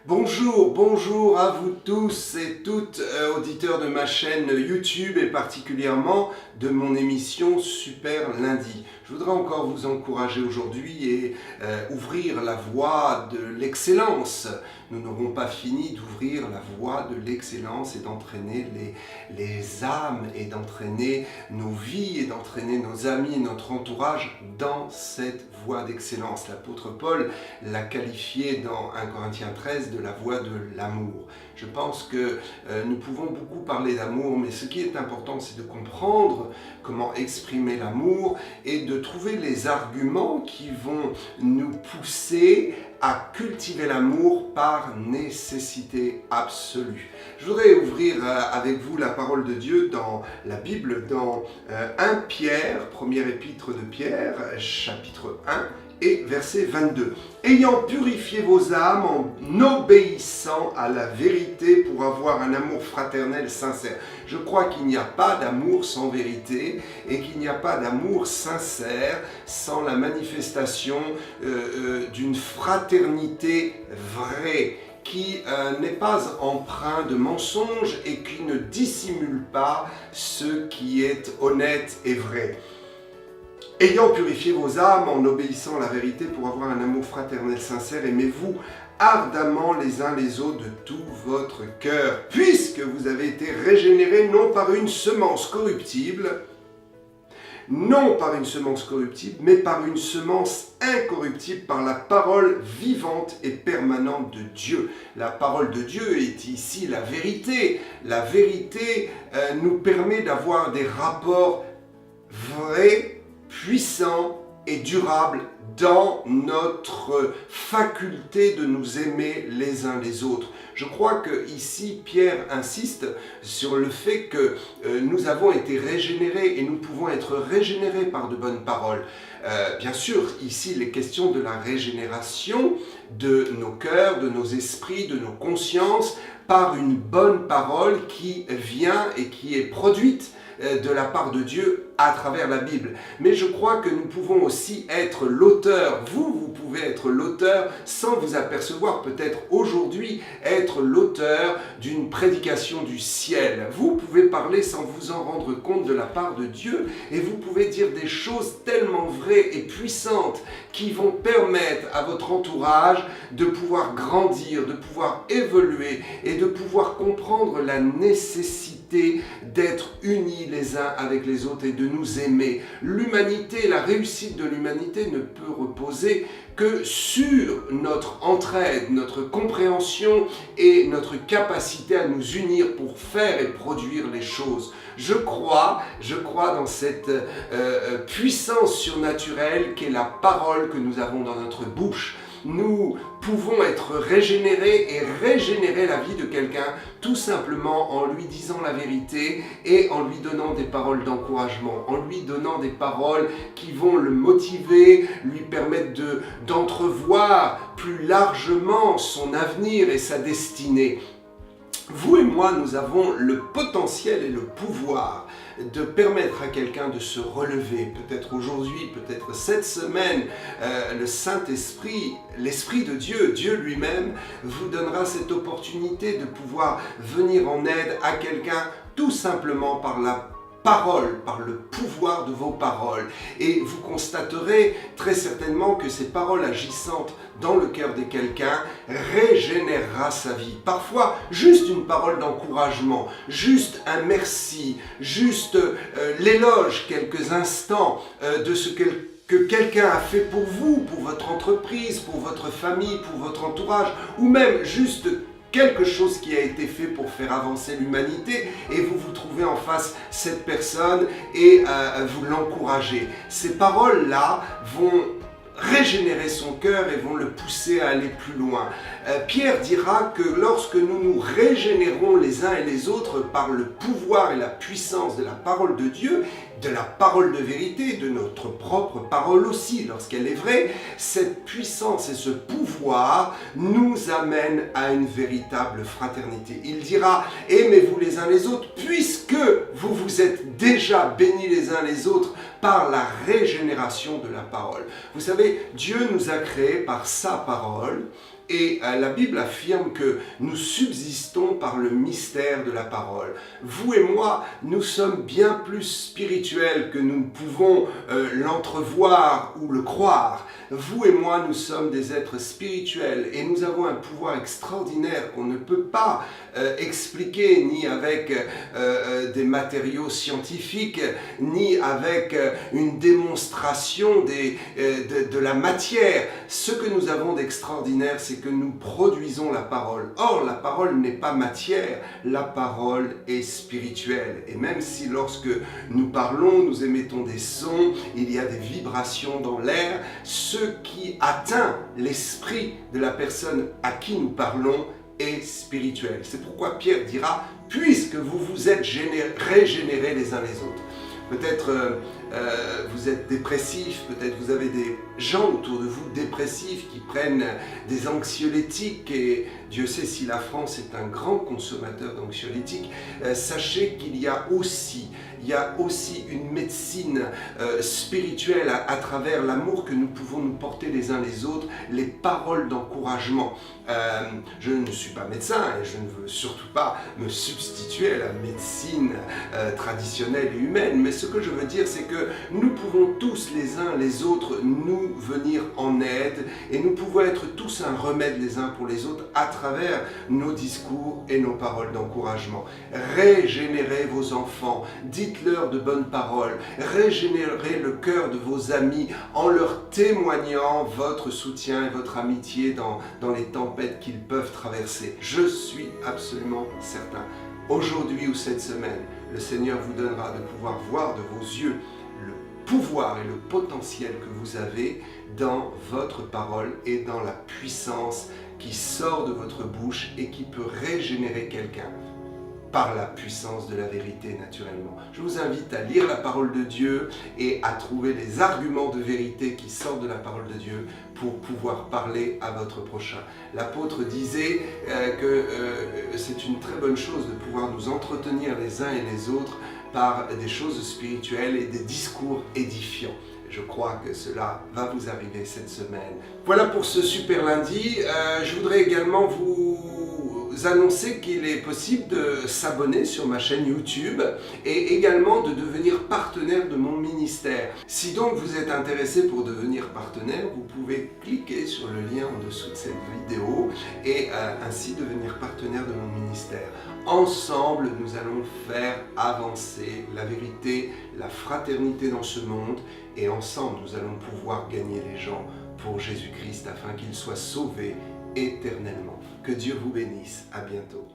Bonjour à vous tous et toutes, auditeurs de ma chaîne YouTube et particulièrement de mon émission Super Lundi. Je voudrais encore vous encourager aujourd'hui et ouvrir la voie de l'excellence. Nous n'aurons pas fini d'ouvrir la voie de l'excellence et d'entraîner les âmes et d'entraîner nos vies et d'entraîner nos amis et notre entourage dans cette voie d'excellence. L'apôtre Paul l'a qualifié dans 1 Corinthiens 13 de la voie de l'amour. Je pense que nous pouvons beaucoup parler d'amour, mais ce qui est important, c'est de comprendre comment exprimer l'amour et de trouver les arguments qui vont nous pousser à cultiver l'amour par nécessité absolue. Je voudrais ouvrir avec vous la parole de Dieu dans la Bible, dans 1 Pierre, première épître de Pierre, chapitre 1, et verset 22. « Ayant purifié vos âmes en obéissant à la vérité pour avoir un amour fraternel sincère. » Je crois qu'il n'y a pas d'amour sans vérité et qu'il n'y a pas d'amour sincère sans la manifestation d'une fraternité vraie qui n'est pas empreint de mensonges et qui ne dissimule pas ce qui est honnête et vrai. Ayant purifié vos âmes en obéissant à la vérité pour avoir un amour fraternel sincère, aimez-vous ardemment les uns les autres de tout votre cœur, puisque vous avez été régénérés non par une semence corruptible, mais par une semence incorruptible, par la parole vivante et permanente de Dieu. La parole de Dieu est ici la vérité. La vérité nous permet d'avoir des rapports vrais, puissant et durable dans notre faculté de nous aimer les uns les autres. Je crois que ici Pierre insiste sur le fait que nous avons été régénérés et nous pouvons être régénérés par de bonnes paroles. Bien sûr, ici il est question de la régénération de nos cœurs, de nos esprits, de nos consciences par une bonne parole qui vient et qui est produite de la part de Dieu à travers la Bible. Mais je crois que nous pouvons aussi être l'auteur. Vous pouvez être l'auteur sans vous apercevoir, peut-être aujourd'hui, être l'auteur d'une prédication du ciel. Vous pouvez parler sans vous en rendre compte de la part de Dieu et vous pouvez dire des choses tellement vraies et puissantes qui vont permettre à votre entourage de pouvoir grandir, de pouvoir évoluer et de pouvoir comprendre la nécessité d'être unis les uns avec les autres et de nous aimer. L'humanité, la réussite de l'humanité ne peut reposer que sur notre entraide, notre compréhension et notre capacité à nous unir pour faire et produire les choses. Je crois dans cette puissance surnaturelle qu'est la parole que nous avons dans notre bouche. Nous pouvons être régénérés et régénérer la vie de quelqu'un tout simplement en lui disant la vérité et en lui donnant des paroles d'encouragement, en lui donnant des paroles qui vont le motiver, lui permettre d'entrevoir plus largement son avenir et sa destinée. Vous et moi, nous avons le potentiel et le pouvoir de permettre à quelqu'un de se relever. Peut-être aujourd'hui, peut-être cette semaine, le Saint-Esprit, l'Esprit de Dieu, Dieu lui-même, vous donnera cette opportunité de pouvoir venir en aide à quelqu'un tout simplement par la parole, par le pouvoir de vos paroles. Et vous constaterez très certainement que ces paroles agissantes dans le cœur de quelqu'un régénérera sa vie. Parfois, juste une parole d'encouragement, juste un merci, juste l'éloge quelques instants de ce que quelqu'un a fait pour vous, pour votre entreprise, pour votre famille, pour votre entourage, ou même juste quelque chose qui a été fait pour faire avancer l'humanité et vous vous trouvez en face cette personne et vous l'encouragez. Ces paroles-là vont régénérer son cœur et vont le pousser à aller plus loin. Pierre dira que lorsque nous nous régénérons les uns et les autres par le pouvoir et la puissance de la parole de Dieu, de la parole de vérité, de notre propre parole aussi, lorsqu'elle est vraie, cette puissance et ce pouvoir nous amènent à une véritable fraternité. Il dira « Aimez-vous les uns les autres, puisque vous vous êtes déjà bénis les uns les autres par la régénération de la parole. » Vous savez, Dieu nous a créés par sa parole, Et la Bible affirme que nous subsistons par le mystère de la parole. Vous et moi, nous sommes bien plus spirituels que nous ne pouvons l'entrevoir ou le croire. Vous et moi, nous sommes des êtres spirituels et nous avons un pouvoir extraordinaire qu'on ne peut pas expliquer ni avec des matériaux scientifiques, ni avec une démonstration de la matière. Ce que nous avons d'extraordinaire, c'est que nous produisons la parole. Or, la parole n'est pas matière, la parole est spirituelle. Et même si lorsque nous parlons, nous émettons des sons, il y a des vibrations dans l'air, ce qui atteint l'esprit de la personne à qui nous parlons est spirituel. C'est pourquoi Pierre dira, puisque vous vous êtes régénérés les uns les autres. Peut-être vous êtes dépressif, peut-être vous avez des gens autour de vous dépressifs qui prennent des anxiolytiques et Dieu sait si la France est un grand consommateur d'anxiolytiques. Sachez qu'il y a aussi une médecine spirituelle à travers l'amour que nous pouvons nous porter les uns les autres, les paroles d'encouragement. Je ne suis pas médecin et je ne veux surtout pas me substituer à la médecine traditionnelle et humaine, mais ce que je veux dire, c'est que nous pouvons tous les uns les autres nous venir en aide et nous pouvons être tous un remède les uns pour les autres à travers nos discours et nos paroles d'encouragement. Régénérez vos enfants, dites-leur de bonnes paroles, régénérez le cœur de vos amis en leur témoignant votre soutien et votre amitié dans les tempêtes qu'ils peuvent traverser. Je suis absolument certain, aujourd'hui ou cette semaine, le Seigneur vous donnera de pouvoir voir de vos yeux le pouvoir et le potentiel que vous avez dans votre parole et dans la puissance qui sort de votre bouche et qui peut régénérer quelqu'un par la puissance de la vérité naturellement. Je vous invite à lire la parole de Dieu et à trouver les arguments de vérité qui sortent de la parole de Dieu pour pouvoir parler à votre prochain. L'apôtre disait que c'est une très bonne chose de pouvoir nous entretenir les uns et les autres par des choses spirituelles et des discours édifiants. Je crois que cela va vous arriver cette semaine. Voilà pour ce super lundi. Je voudrais également vous annoncer qu'il est possible de s'abonner sur ma chaîne YouTube et également de devenir partenaire de mon ministère. Si donc vous êtes intéressé pour devenir partenaire, vous pouvez cliquer sur le lien en dessous de cette vidéo et ainsi devenir partenaire de mon ministère. Ensemble, nous allons faire avancer la vérité, la fraternité dans ce monde et ensemble, nous allons pouvoir gagner les gens pour Jésus-Christ afin qu'ils soient sauvés éternellement. Que Dieu vous bénisse. À bientôt.